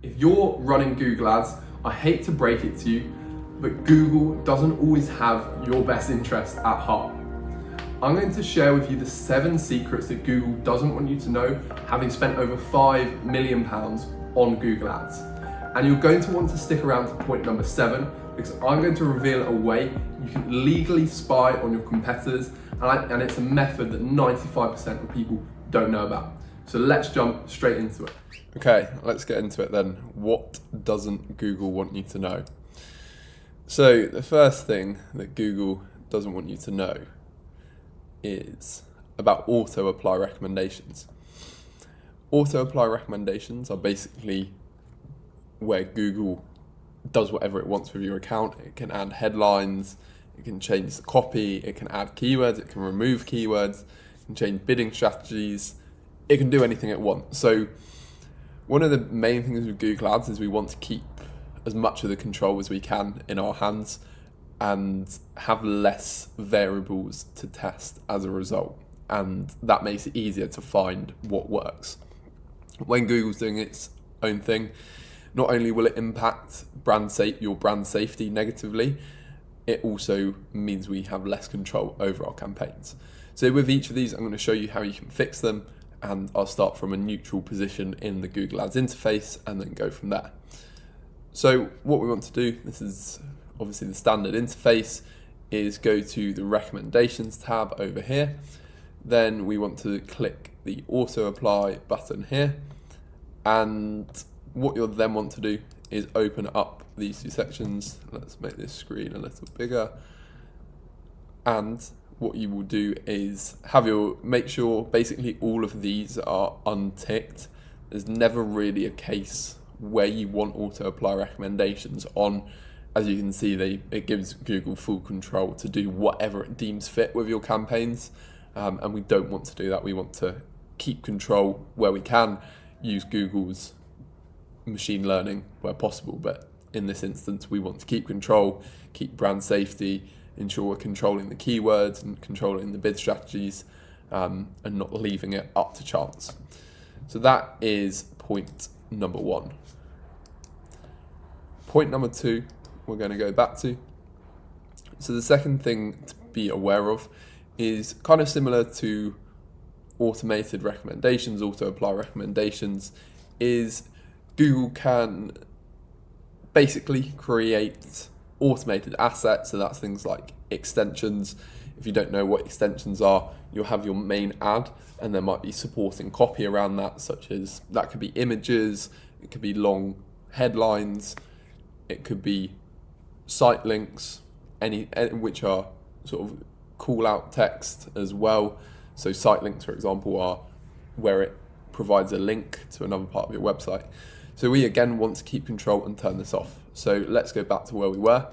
If you're running Google Ads, I hate to break it to you, but Google doesn't always have your best interest at heart. I'm going to share with you the 7 secrets that Google doesn't want you to know, having spent over £5 million on Google Ads. And you're going to want to stick around to point number 7, because I'm going to reveal a way you can legally spy on your competitors, and it's a method that 95% of people don't know about. So let's jump straight into it. Okay, let's get into it then. What doesn't Google want you to know? So the first thing that Google doesn't want you to know is about auto-apply recommendations. Auto-apply recommendations are basically where Google does whatever it wants with your account. It can add headlines, it can change the copy, it can add keywords, it can remove keywords, it can change bidding strategies, it can do anything it wants. So one of the main things with Google Ads is we want to keep as much of the control as we can in our hands and have less variables to test as a result. And that makes it easier to find what works. When Google's doing its own thing, not only will it impact your brand safety negatively, it also means we have less control over our campaigns. So with each of these, I'm going to show you how you can fix them, and I'll start from a neutral position in the Google Ads interface and then go from there. So what we want to do, this is obviously the standard interface, is go to the recommendations tab over here. Then we want to click the auto apply button here. And what you'll then want to do is open up these 2 sections. Let's make this screen a little bigger. And what you will do is make sure basically all of these are unticked. There's never really a case where you want auto apply recommendations on. As you can see, it gives Google full control to do whatever it deems fit with your campaigns, and we don't want to do that. We want to keep control where we can, use Google's machine learning where possible, but in this instance we want to keep control, keep brand safety, ensure we're controlling the keywords and controlling the bid strategies, and not leaving it up to chance. So that is point number 1. Point number 2 we're going to go back to. So the second thing to be aware of is kind of similar to automated recommendations, auto-apply recommendations, is Google can basically create automated assets. So that's things like extensions. If you don't know what extensions are, you'll have your main ad and there might be supporting copy around that, such as that could be images, it could be long headlines, it could be site links, which are sort of call out text as well. So site links, for example, are where it provides a link to another part of your website. So we again want to keep control and turn this off. So let's go back to where we were.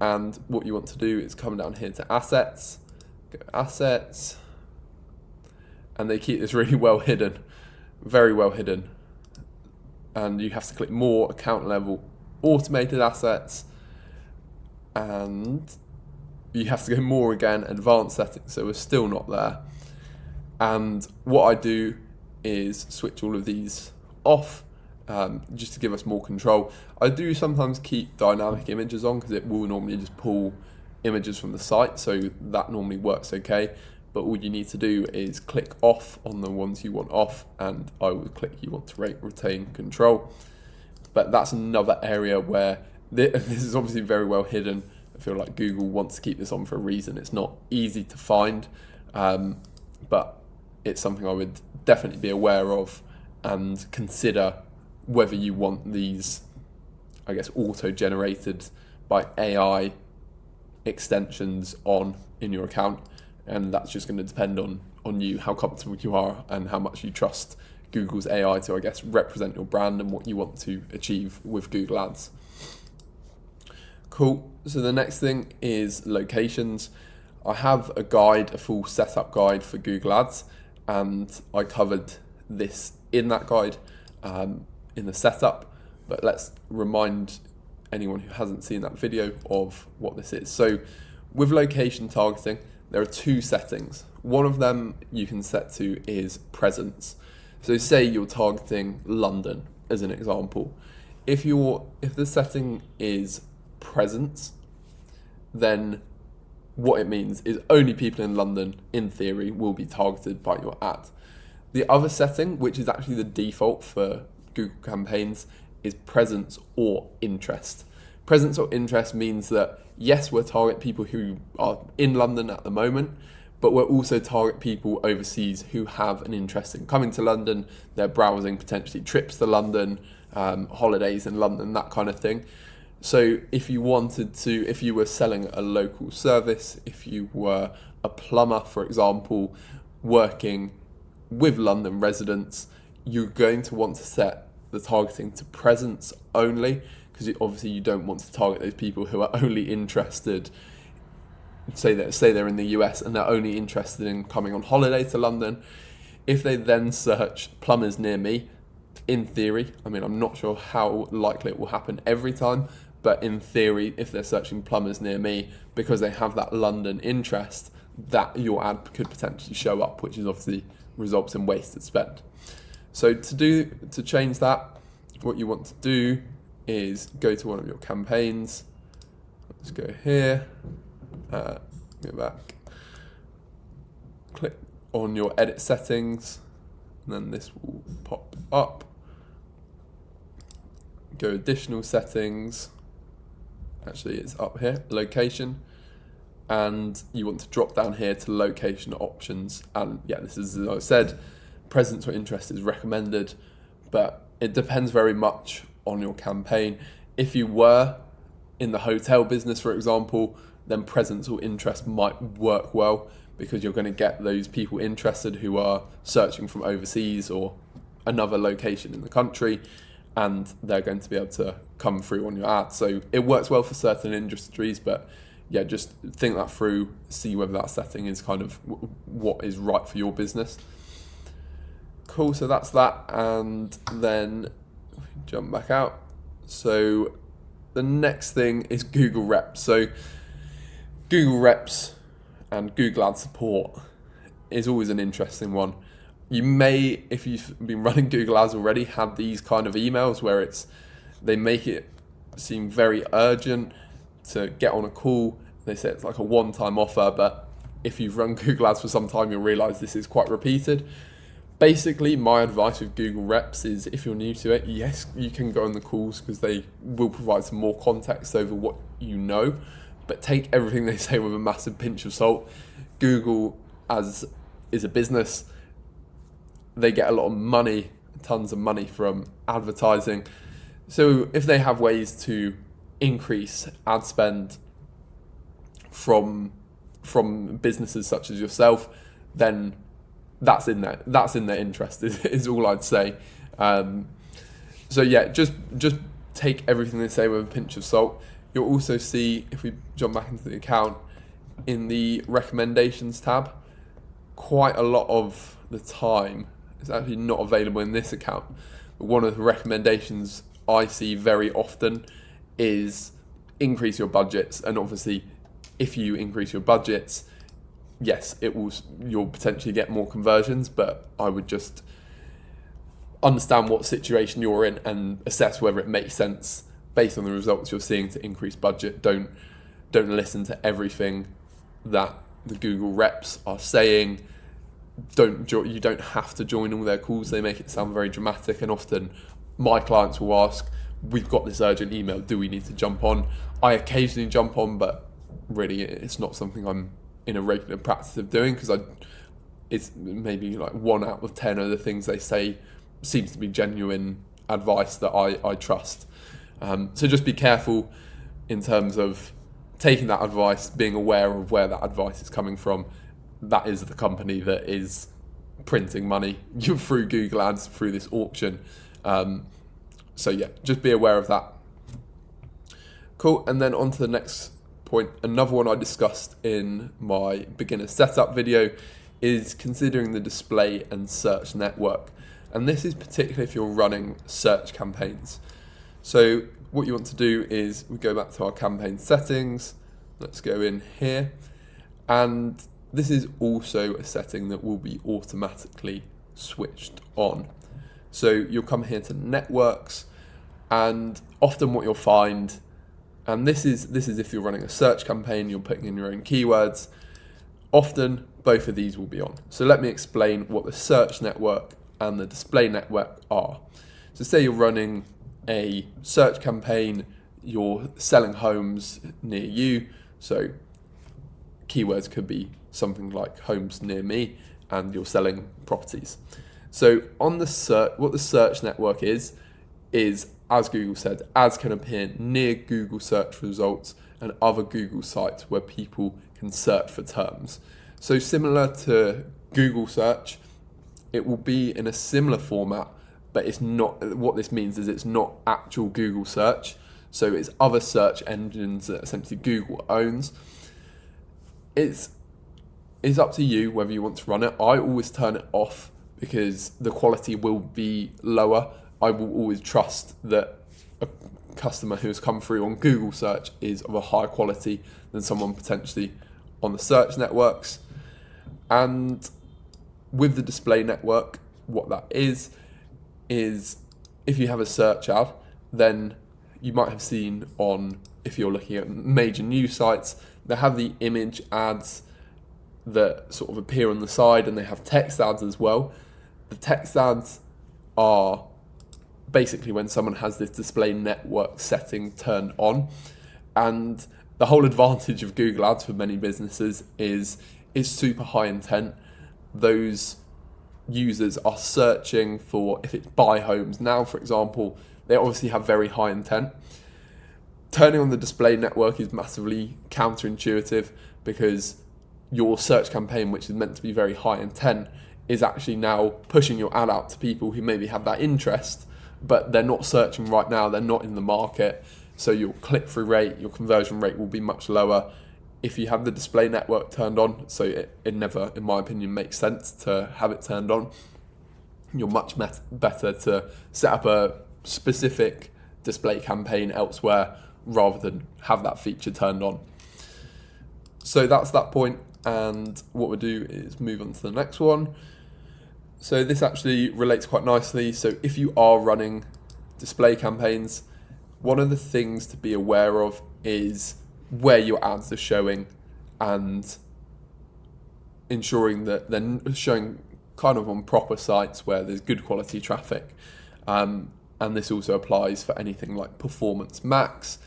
And what you want to do is come down here to assets, go assets, and they keep this really well hidden, very well hidden. And you have to click more, account level, automated assets, and you have to go more again, advanced settings. So we're still not there. And what I do is switch all of these off, just to give us more control. I do sometimes keep dynamic images on because it will normally just pull images from the site, so that normally works okay. But all you need to do is click off on the ones you want off, and I would click you want to retain control. But that's another area where this is obviously very well hidden. I feel like Google wants to keep this on for a reason. It's not easy to find, but it's something I would definitely be aware of and consider whether you want these, I guess, auto-generated by AI extensions on in your account. And that's just going to depend on you, how comfortable you are and how much you trust Google's AI to, I guess, represent your brand and what you want to achieve with Google Ads. Cool. So the next thing is locations. I have a guide, a full setup guide for Google Ads, and I covered this in that guide in the setup, but let's remind anyone who hasn't seen that video of what this is. So with location targeting, there are 2 settings. One of them you can set to is presence. So say you're targeting London as an example. If the setting is presence, then what it means is only people in London, in theory, will be targeted by your ad. The other setting, which is actually the default for Google campaigns, is presence or interest. Presence or interest means that, yes, we'll target people who are in London at the moment, but we'll also target people overseas who have an interest in coming to London. They're browsing potentially trips to London, holidays in London, that kind of thing. So if you were selling a local service, if you were a plumber, for example, working with London residents, you're going to want to set the targeting to presence only, because obviously you don't want to target those people who are only interested, say they're in the US and they're only interested in coming on holiday to London. If they then search plumbers near me, in theory, I mean, I'm not sure how likely it will happen every time, but in theory, if they're searching plumbers near me, because they have that London interest, that your ad could potentially show up, which is obviously results in wasted spend. So to change that, what you want to do is go to one of your campaigns. Let's go here, go back, click on your edit settings, and then this will pop up. Go additional settings. Actually, it's up here, location, and you want to drop down here to location options. And yeah, this is, as I said, presence or interest is recommended, but it depends very much on your campaign. If you were in the hotel business, for example, then presence or interest might work well, because you're going to get those people interested who are searching from overseas or another location in the country, and they're going to be able to come through on your ad. So it works well for certain industries, but yeah, just think that through, see whether that setting is kind of what is right for your business. Cool, so that's that, and then jump back out. So the next thing is Google Reps. So Google Reps and Google Ad support is always an interesting one. You may, if you've been running Google Ads already, have these kind of emails where they make it seem very urgent to get on a call. They say it's like a one-time offer, but if you've run Google Ads for some time, you'll realize this is quite repeated. Basically, my advice with Google Reps is, if you're new to it, yes, you can go on the calls because they will provide some more context over what you know, but take everything they say with a massive pinch of salt. Google, as is a business, they get a lot of money, tons of money from advertising. So if they have ways to increase ad spend from businesses such as yourself, then that's in their interest is all I'd say. So yeah, just take everything they say with a pinch of salt. You'll also see, if we jump back into the account, in the recommendations tab, quite a lot of the time, it's actually not available in this account, but one of the recommendations I see very often is increase your budgets. And obviously, if you increase your budgets, yes, you'll potentially get more conversions, but I would just understand what situation you're in and assess whether it makes sense based on the results you're seeing to increase budget. Don't listen to everything that the Google reps are saying. You don't have to join all their calls. They make it sound very dramatic, and often my clients will ask, we've got this urgent email, do we need to jump on? I occasionally jump on, but really it's not something I'm in a regular practice of doing, because it's maybe like 1 out of 10 of the things they say seems to be genuine advice that I trust. So just be careful in terms of taking that advice, being aware of where that advice is coming from. That is the company that is printing money through Google Ads, through this auction. So yeah, just be aware of that. Cool, and then on to the next point. Another one I discussed in my beginner setup video is considering the display and search network. And this is particularly if you're running search campaigns. So what you want to do is, we go back to our campaign settings. Let's go in here. And this is also a setting that will be automatically switched on. So you'll come here to networks, and often what you'll find, and this is if you're running a search campaign, you're putting in your own keywords, often both of these will be on. So let me explain what the search network and the display network are. So say you're running a search campaign, you're selling homes near you, so keywords could be something like homes near me, and you're selling properties. So on the search, what the search network is as Google said, ads can appear near Google search results and other Google sites where people can search for terms. So similar to Google search, it will be in a similar format, but it's not, what this means is it's not actual Google search. So it's other search engines that essentially Google owns. It's up to you whether you want to run it. I always turn it off because the quality will be lower. I will always trust that a customer who has come through on Google search is of a higher quality than someone potentially on the search networks. And with the display network, what that is if you have a search ad, then you might have seen on, if you're looking at major news sites, they have the image ads that sort of appear on the side, and they have text ads as well. The text ads are basically when someone has this display network setting turned on. And the whole advantage of Google Ads for many businesses is super high intent. Those users are searching for, if it's buy homes now, for example, they obviously have very high intent. Turning on the display network is massively counterintuitive because your search campaign, which is meant to be very high intent, is actually now pushing your ad out to people who maybe have that interest, but they're not searching right now, they're not in the market. So your click-through rate, your conversion rate will be much lower if you have the display network turned on. So it never, in my opinion, makes sense to have it turned on. You're much better to set up a specific display campaign elsewhere rather than have that feature turned on. So that's that point, and what we'll do is move on to the next one. So this actually relates quite nicely. So if you are running display campaigns, one of the things to be aware of is where your ads are showing and ensuring that they're showing kind of on proper sites where there's good quality traffic. And this also applies for anything like PMAX,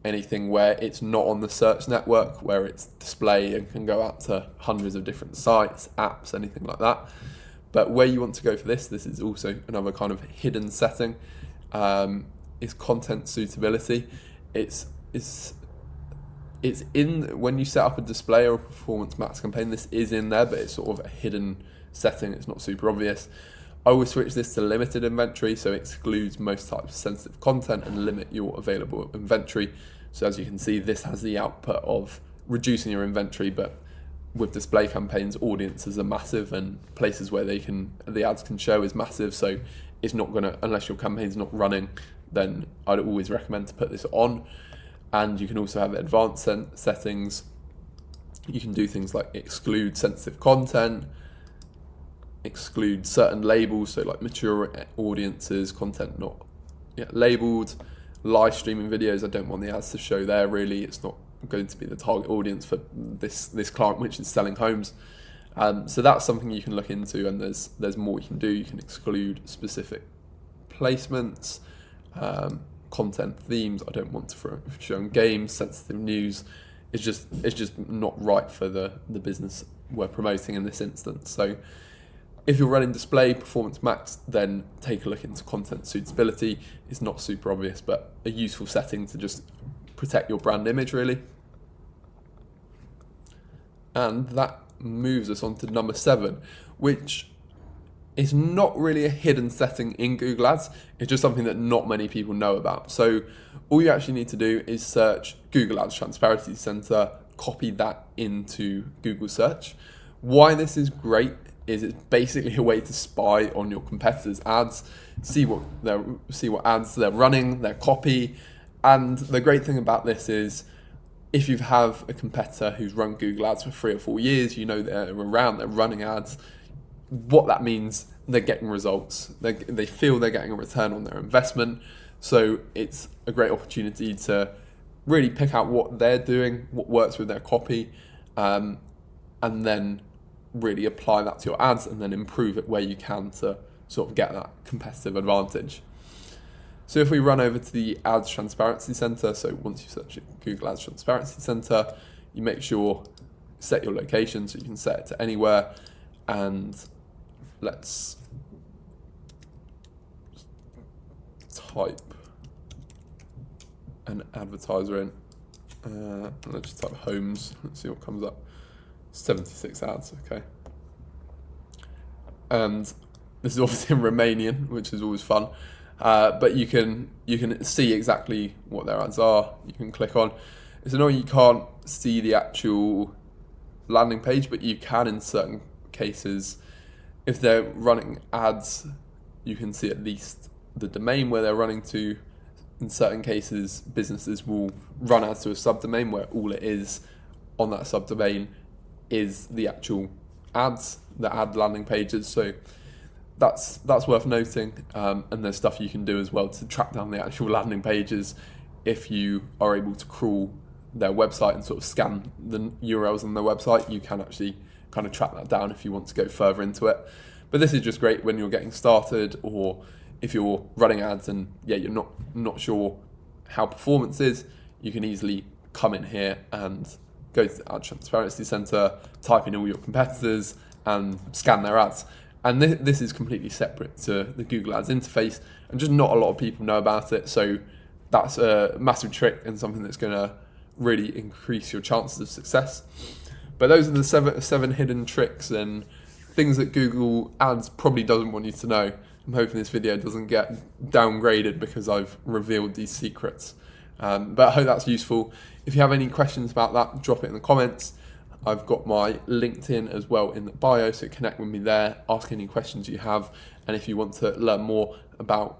anything where it's not on the search network, where it's display and can go out to hundreds of different sites, apps, anything like that. But where you want to go for this is also another kind of hidden setting, is content suitability. It's in, when you set up a display or a PMAX campaign, this is in there, but it's sort of a hidden setting. It's not super obvious. I always switch this to limited inventory, so it excludes most types of sensitive content and limit your available inventory. So as you can see, this has the output of reducing your inventory, but with display campaigns, audiences are massive and places where the ads can show is massive. So it's not gonna, unless your campaign's not running, then I'd always recommend to put this on. And you can also have advanced settings. You can do things like exclude sensitive content, exclude certain labels, so like mature audiences, content not yet labeled, live streaming videos. I don't want the ads to show there really. It's not going to be the target audience for this client, which is selling homes. So that's something you can look into, and there's more you can do. You can exclude specific placements, content themes. I don't want to show games, sensitive news. It's just not right for the business we're promoting in this instance. So if you're running display PMAX, then take a look into content suitability. It's not super obvious, but a useful setting to just protect your brand image really. And that moves us on to number 7, which is not really a hidden setting in Google Ads. It's just something that not many people know about. So all you actually need to do is search Google Ads Transparency Center, copy that into Google search. Why this is great is it's basically a way to spy on your competitors' ads, see what ads they're running, their copy. And the great thing about this is if you have a competitor who's run Google Ads for 3 or 4 years, you know they're around, they're running ads. What that means they're getting results. They feel they're getting a return on their investment. So it's a great opportunity to really pick out what they're doing, what works with their copy, and then really apply that to your ads and then improve it where you can to sort of get that competitive advantage. So if we run over to the Ads Transparency Center, so once you search Google Ads Transparency Center, you make sure set your location, so you can set it to anywhere, and let's type an advertiser in. Let's just type homes. Let's see what comes up. 76 ads, okay. And this is obviously in Romanian, which is always fun. But you can see exactly what their ads are. You can click on. It's annoying you can't see the actual landing page, but you can in certain cases. If they're running ads, you can see at least the domain where they're running to. In certain cases, businesses will run ads to a subdomain where all it is on that subdomain is the actual ads, the ad landing pages. So that's worth noting. And there's stuff you can do as well to track down the actual landing pages. If you are able to crawl their website and sort of scan the URLs on their website, you can actually kind of track that down if you want to go further into it. But this is just great when you're getting started, or if you're running ads and you're not sure how performance is, you can easily come in here and go to the Ad Transparency Center, type in all your competitors and scan their ads. And this is completely separate to the Google Ads interface, and just not a lot of people know about it. So that's a massive trick and something that's going to really increase your chances of success. But those are the seven hidden tricks and things that Google Ads probably doesn't want you to know. I'm hoping this video doesn't get downgraded because I've revealed these secrets. But I hope that's useful. If you have any questions about that, drop it in the comments. I've got my LinkedIn as well in the bio, so connect with me there, ask any questions you have. And if you want to learn more about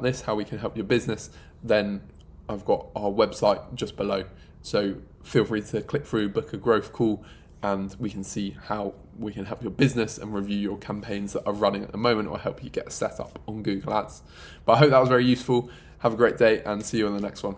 this, how we can help your business, then I've got our website just below. So feel free to click through, book a growth call, and we can see how we can help your business and review your campaigns that are running at the moment, or help you get set up on Google Ads. But I hope that was very useful. Have a great day and see you on the next one.